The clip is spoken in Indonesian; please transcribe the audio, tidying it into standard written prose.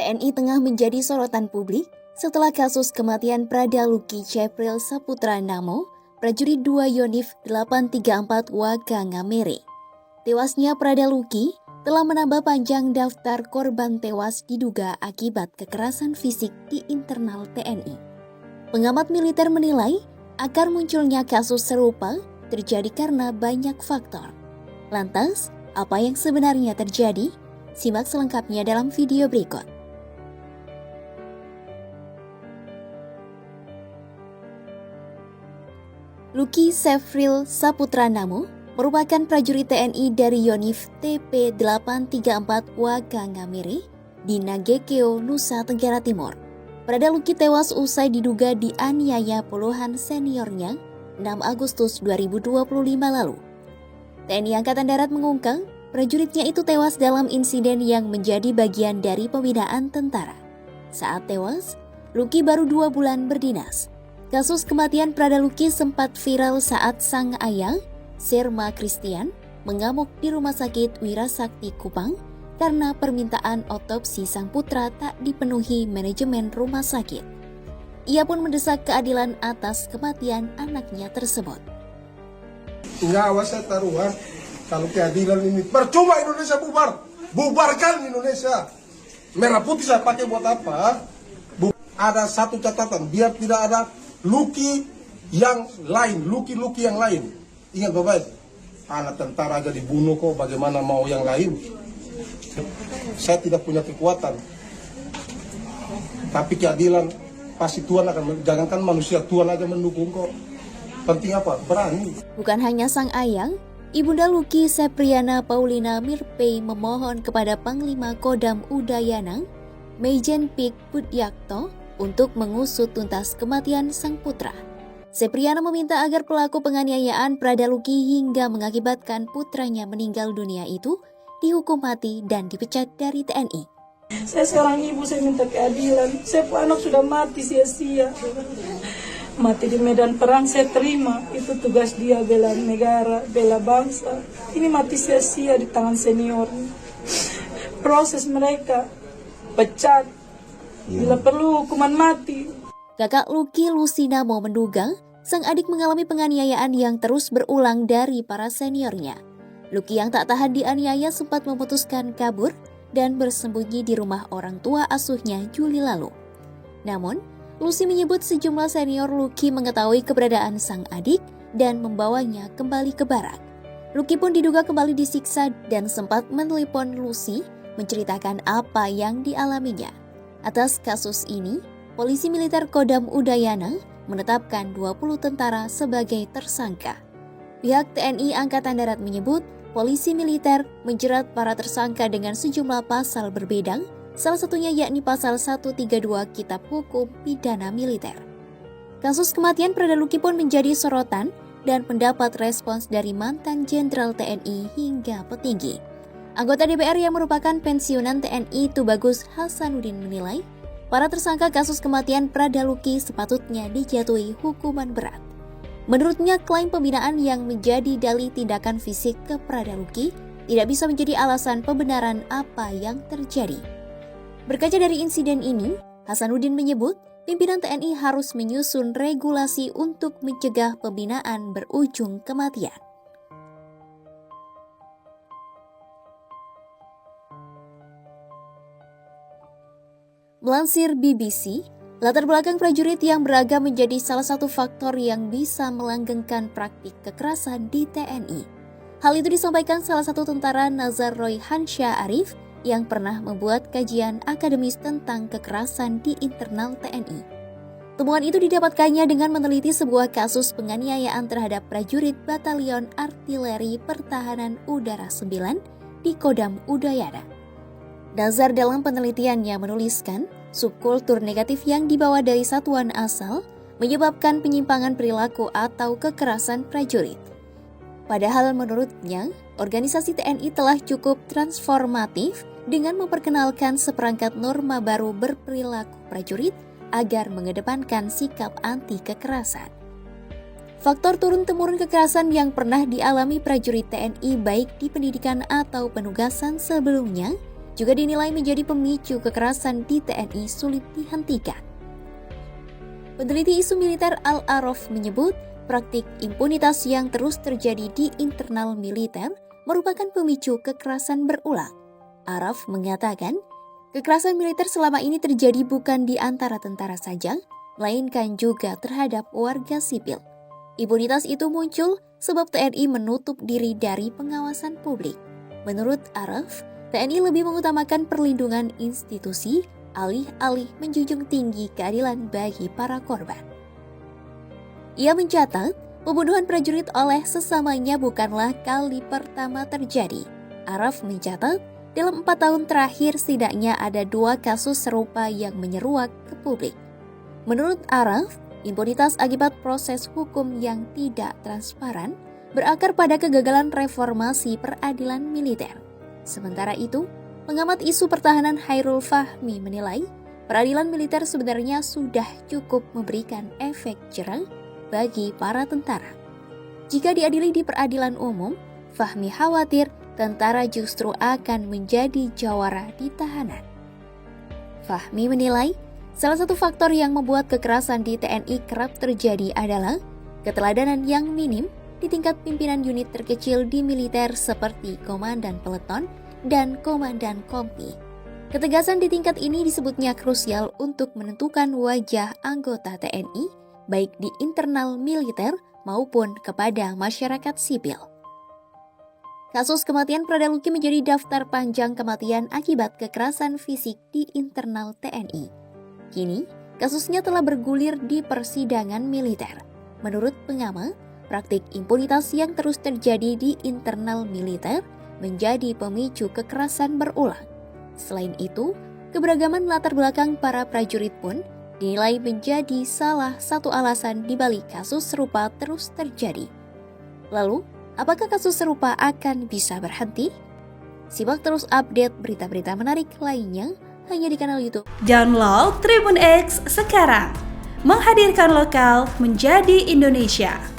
TNI tengah menjadi sorotan publik setelah kasus kematian Prada Luki Cepril Saputra Namo, prajurit 2 Yonif 834 Wagangamere. Tewasnya Prada Luki telah menambah panjang daftar korban tewas diduga akibat kekerasan fisik di internal TNI. Pengamat militer menilai akar munculnya kasus serupa terjadi karena banyak faktor. Lantas, apa yang sebenarnya terjadi? Simak selengkapnya dalam video berikut. Luki Cepril Saputra Namo merupakan prajurit TNI dari Yonif TP 834 Wagangamere di Nagekeo, Nusa Tenggara Timur. Prada Luki tewas usai diduga dianiaya puluhan seniornya 6 Agustus 2025 lalu. TNI Angkatan Darat mengungkap prajuritnya itu tewas dalam insiden yang menjadi bagian dari pembinaan tentara. Saat tewas, Luki baru 2 bulan berdinas. Kasus kematian Prada Luki sempat viral saat sang ayah, Sirma Christian, mengamuk di Rumah Sakit Wirasakti Kupang karena permintaan otopsi sang putra tak dipenuhi manajemen rumah sakit. Ia pun mendesak keadilan atas kematian anaknya tersebut. Nyawa saya taruhan, kalau keadilan ini percuma Indonesia bubar. Bubarkan Indonesia. Merah putih saya pakai buat apa? Ada satu catatan, biar tidak ada Luki yang lain, Luki yang lain. Ingat Bapak, anak tentara aja dibunuh kok, bagaimana mau yang lain? Saya tidak punya kekuatan. Tapi keadilan pasti Tuhan akan, jangankan manusia, Tuhan aja mendukung kok. Penting apa? Berani. Bukan hanya sang ayang, Ibunda Luki Sepriana Paulina Mirpei memohon kepada Panglima Kodam Udayana, Maijen Pik Budyakto, untuk mengusut tuntas kematian sang putra. Sepriana meminta agar pelaku penganiayaan Prada Luki hingga mengakibatkan putranya meninggal dunia itu dihukum mati dan dipecat dari TNI. Saya seorang ibu, saya minta keadilan. Saya anak sudah mati sia-sia. Mati di medan perang saya terima, itu tugas dia, bela negara, bela bangsa. Ini mati sia-sia di tangan senior. Proses mereka pecat, bila perlu hukuman mati. Kakak Luki Lusinamo menduga sang adik mengalami penganiayaan yang terus berulang dari para seniornya. Luki yang tak tahan dianiaya sempat memutuskan kabur dan bersembunyi di rumah orang tua asuhnya Juli lalu. Namun, Lucy menyebut sejumlah senior Luki mengetahui keberadaan sang adik dan membawanya kembali ke barak. Luki pun diduga kembali disiksa dan sempat menelepon Lucy menceritakan apa yang dialaminya. Atas kasus ini, Polisi Militer Kodam Udayana menetapkan 20 tentara sebagai tersangka. Pihak TNI Angkatan Darat menyebut polisi militer menjerat para tersangka dengan sejumlah pasal berbeda, salah satunya yakni pasal 132 Kitab Hukum Pidana Militer. Kasus kematian Prada Luki pun menjadi sorotan dan mendapat respons dari mantan Jenderal TNI hingga petinggi. Anggota DPR yang merupakan pensiunan TNI Tubagus Hasanuddin menilai, para tersangka kasus kematian Prada Luki sepatutnya dijatuhi hukuman berat. Menurutnya, klaim pembinaan yang menjadi dalih tindakan fisik ke Prada Luki tidak bisa menjadi alasan pembenaran apa yang terjadi. Berkaca dari insiden ini, Hasanuddin menyebut pimpinan TNI harus menyusun regulasi untuk mencegah pembinaan berujung kematian. Melansir BBC, latar belakang prajurit yang beragam menjadi salah satu faktor yang bisa melanggengkan praktik kekerasan di TNI. Hal itu disampaikan salah satu tentara Nazar Roy Hansha Arif yang pernah membuat kajian akademis tentang kekerasan di internal TNI. Temuan itu didapatkannya dengan meneliti sebuah kasus penganiayaan terhadap prajurit Batalion Artileri Pertahanan Udara 9 di Kodam Udayana. Nazar dalam penelitiannya menuliskan, subkultur negatif yang dibawa dari satuan asal menyebabkan penyimpangan perilaku atau kekerasan prajurit. Padahal menurutnya, organisasi TNI telah cukup transformatif dengan memperkenalkan seperangkat norma baru berperilaku prajurit agar mengedepankan sikap anti kekerasan. Faktor turun-temurun kekerasan yang pernah dialami prajurit TNI baik di pendidikan atau penugasan sebelumnya juga dinilai menjadi pemicu kekerasan di TNI sulit dihentikan. Peneliti isu militer Al-Araf menyebut praktik impunitas yang terus terjadi di internal militer merupakan pemicu kekerasan berulang. Araf mengatakan, kekerasan militer selama ini terjadi bukan di antara tentara saja, melainkan juga terhadap warga sipil. Impunitas itu muncul sebab TNI menutup diri dari pengawasan publik. Menurut Araf, TNI lebih mengutamakan perlindungan institusi alih-alih menjunjung tinggi keadilan bagi para korban. Ia mencatat, pembunuhan prajurit oleh sesamanya bukanlah kali pertama terjadi. Araf mencatat, dalam 4 tahun terakhir setidaknya ada 2 kasus serupa yang menyeruak ke publik. Menurut Araf, impunitas akibat proses hukum yang tidak transparan berakar pada kegagalan reformasi peradilan militer. Sementara itu, pengamat isu pertahanan Hairul Fahmi menilai peradilan militer sebenarnya sudah cukup memberikan efek jera bagi para tentara. Jika diadili di peradilan umum, Fahmi khawatir tentara justru akan menjadi jawara di tahanan. Fahmi menilai salah satu faktor yang membuat kekerasan di TNI kerap terjadi adalah keteladanan yang minim di tingkat pimpinan unit terkecil di militer seperti komandan peleton dan komandan kompi. Ketegasan di tingkat ini disebutnya krusial untuk menentukan wajah anggota TNI, baik di internal militer maupun kepada masyarakat sipil. Kasus kematian Prada Luki menjadi daftar panjang kematian akibat kekerasan fisik di internal TNI. Kini, kasusnya telah bergulir di persidangan militer. Menurut pengamat, praktik impunitas yang terus terjadi di internal militer menjadi pemicu kekerasan berulang. Selain itu, keberagaman latar belakang para prajurit pun dinilai menjadi salah satu alasan di balik kasus serupa terus terjadi. Lalu, apakah kasus serupa akan bisa berhenti? Simak terus update berita-berita menarik lainnya hanya di kanal YouTube. Download Tribun X sekarang, menghadirkan lokal menjadi Indonesia.